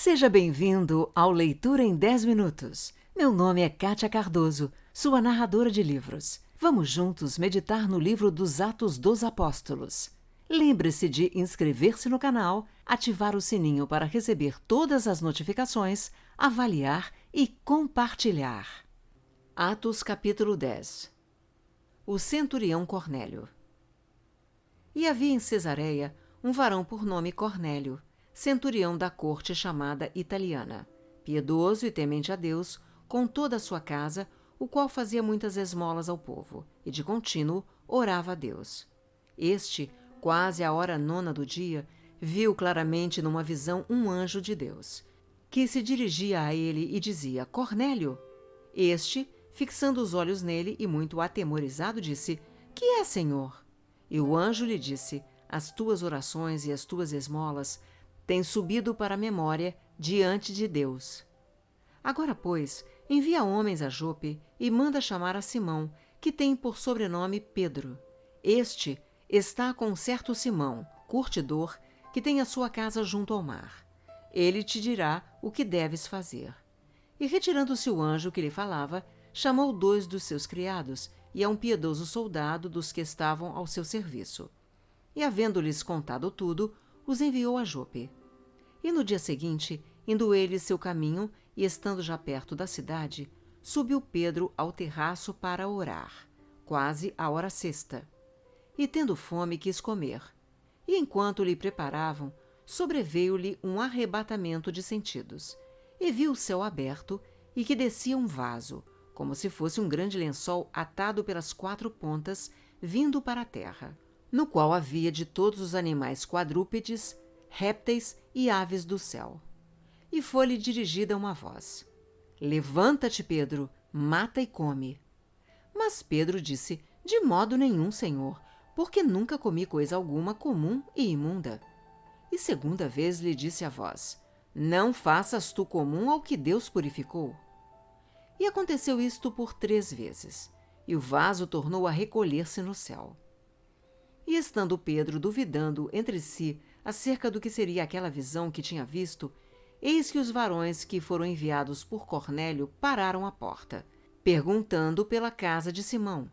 Seja bem-vindo ao Leitura em 10 Minutos. Meu nome é Kátia Cardoso, sua narradora de livros. Vamos juntos meditar no livro dos Atos dos Apóstolos. Lembre-se de inscrever-se no canal, ativar o sininho para receber todas as notificações, avaliar e compartilhar. Atos capítulo 10. O centurião Cornélio. E havia em Cesareia um varão por nome Cornélio, centurião da corte chamada Italiana, piedoso e temente a Deus, com toda a sua casa, o qual fazia muitas esmolas ao povo, e de contínuo orava a Deus. Este, quase à hora 9 do dia, viu claramente numa visão um anjo de Deus, que se dirigia a ele e dizia: Cornélio! Este, fixando os olhos nele e muito atemorizado, disse: Que é, Senhor? E o anjo lhe disse: As tuas orações e as tuas esmolas têm subido para a memória diante de Deus. Agora, pois, envia homens a Jope e manda chamar a Simão, que tem por sobrenome Pedro. Este está com um certo Simão, curtidor, que tem a sua casa junto ao mar. Ele te dirá o que deves fazer. E retirando-se o anjo que lhe falava, chamou 2 dos seus criados e a um piedoso soldado dos que estavam ao seu serviço. E, havendo-lhes contado tudo, os enviou a Jope. E no dia seguinte, indo ele seu caminho e estando já perto da cidade, subiu Pedro ao terraço para orar, quase à hora sexta. E tendo fome, quis comer. E enquanto lhe preparavam, sobreveio-lhe um arrebatamento de sentidos, e viu o céu aberto e que descia um vaso, como se fosse um grande lençol atado pelas 4 pontas, vindo para a terra, no qual havia de todos os animais quadrúpedes, répteis e aves do céu. E foi-lhe dirigida uma voz: Levanta-te, Pedro, mata e come. Mas Pedro disse: De modo nenhum, Senhor, porque nunca comi coisa alguma comum e imunda. E segunda vez lhe disse a voz: Não faças tu comum ao que Deus purificou. E aconteceu isto por 3 vezes, e o vaso tornou a recolher-se no céu. E estando Pedro duvidando entre si acerca do que seria aquela visão que tinha visto, eis que os varões que foram enviados por Cornélio pararam à porta, perguntando pela casa de Simão.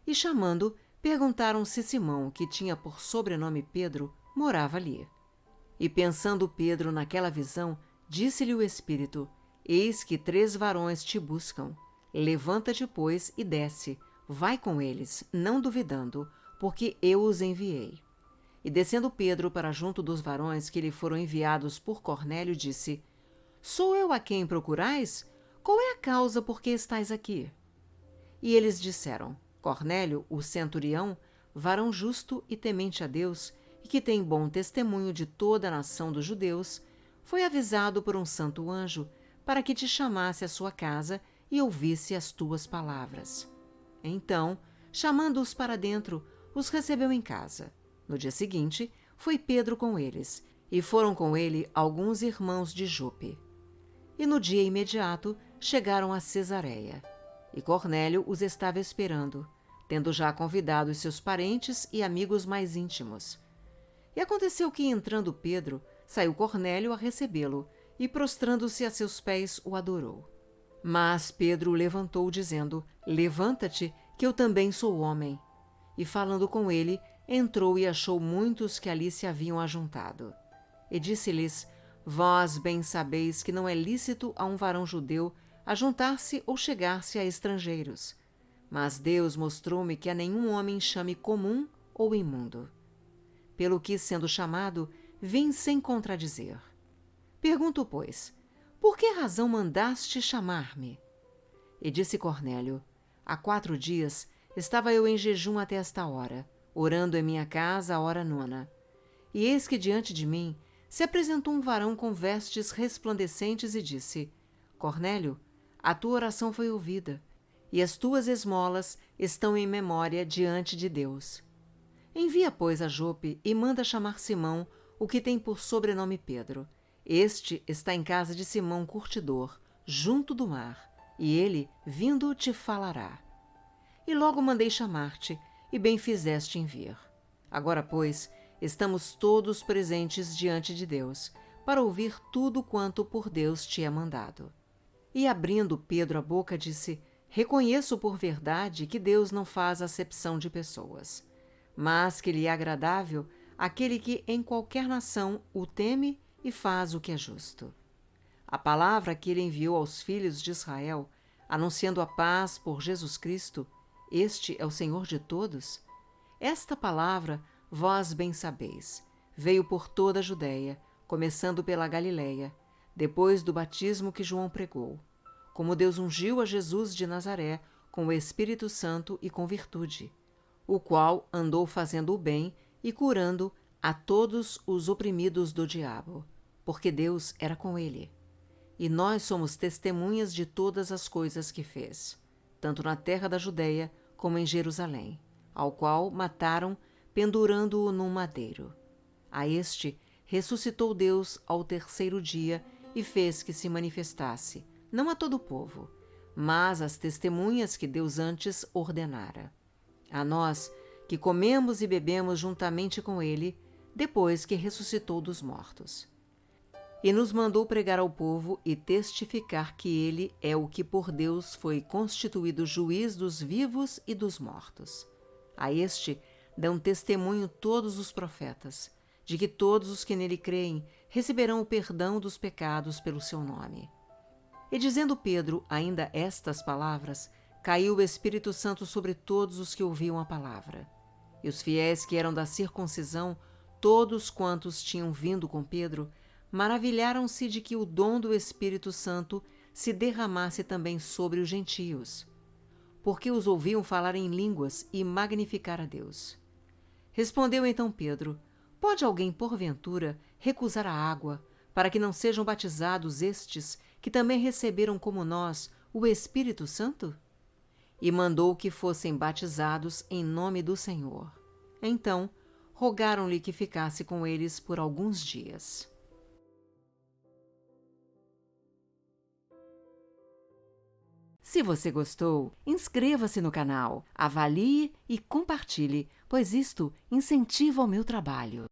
E chamando, perguntaram se Simão, que tinha por sobrenome Pedro, morava ali. E pensando Pedro naquela visão, disse-lhe o Espírito: Eis que 3 varões te buscam. Levanta-te, pois, e desce. Vai com eles, não duvidando, porque eu os enviei. E descendo Pedro para junto dos varões que lhe foram enviados por Cornélio, disse: Sou eu a quem procurais? Qual é a causa por que estais aqui? E eles disseram: Cornélio, o centurião, varão justo e temente a Deus, e que tem bom testemunho de toda a nação dos judeus, foi avisado por um santo anjo para que te chamasse à sua casa e ouvisse as tuas palavras. Então, chamando-os para dentro, os recebeu em casa. No dia seguinte, foi Pedro com eles, e foram com ele alguns irmãos de Jope. E no dia imediato chegaram a Cesareia. E Cornélio os estava esperando, tendo já convidado os seus parentes e amigos mais íntimos. E aconteceu que, entrando Pedro, saiu Cornélio a recebê-lo, e prostrando-se a seus pés o adorou. Mas Pedro o levantou, dizendo: Levanta-te, que eu também sou homem. E falando com ele, entrou e achou muitos que ali se haviam ajuntado. E disse-lhes: Vós bem sabeis que não é lícito a um varão judeu ajuntar-se ou chegar-se a estrangeiros. Mas Deus mostrou-me que a nenhum homem chame comum ou imundo. Pelo que, sendo chamado, vim sem contradizer. Pergunto, pois, por que razão mandaste chamar-me? E disse Cornélio: Há 4 dias estava eu em jejum até esta hora, orando em minha casa à hora 9. E eis que diante de mim se apresentou um varão com vestes resplandecentes e disse: Cornélio, a tua oração foi ouvida, e as tuas esmolas estão em memória diante de Deus. Envia, pois, a Jope e manda chamar Simão, o que tem por sobrenome Pedro. Este está em casa de Simão curtidor, junto do mar, e ele, vindo, te falará. E logo mandei chamar-te, e bem fizeste em vir. Agora, pois, estamos todos presentes diante de Deus, para ouvir tudo quanto por Deus te é mandado. E abrindo Pedro a boca, disse: Reconheço por verdade que Deus não faz acepção de pessoas, mas que lhe é agradável aquele que em qualquer nação o teme e faz o que é justo. A palavra que ele enviou aos filhos de Israel, anunciando a paz por Jesus Cristo, este é o Senhor de todos. Esta palavra, vós bem sabeis, veio por toda a Judéia, começando pela Galiléia, depois do batismo que João pregou, como Deus ungiu a Jesus de Nazaré com o Espírito Santo e com virtude, o qual andou fazendo o bem e curando a todos os oprimidos do diabo, porque Deus era com ele. E nós somos testemunhas de todas as coisas que fez, tanto na terra da Judéia como em Jerusalém, ao qual mataram, pendurando-o num madeiro. A este ressuscitou Deus ao terceiro dia e fez que se manifestasse, não a todo o povo, mas às testemunhas que Deus antes ordenara. A nós, que comemos e bebemos juntamente com ele, depois que ressuscitou dos mortos. E nos mandou pregar ao povo e testificar que ele é o que por Deus foi constituído juiz dos vivos e dos mortos. A este dão testemunho todos os profetas, de que todos os que nele creem receberão o perdão dos pecados pelo seu nome. E dizendo Pedro ainda estas palavras, caiu o Espírito Santo sobre todos os que ouviam a palavra. E os fiéis que eram da circuncisão, todos quantos tinham vindo com Pedro, maravilharam-se de que o dom do Espírito Santo se derramasse também sobre os gentios, porque os ouviam falar em línguas e magnificar a Deus. Respondeu então Pedro: Pode alguém, porventura, recusar a água, para que não sejam batizados estes, que também receberam como nós o Espírito Santo? E mandou que fossem batizados em nome do Senhor. Então, rogaram-lhe que ficasse com eles por alguns dias. Se você gostou, inscreva-se no canal, avalie e compartilhe, pois isto incentiva o meu trabalho.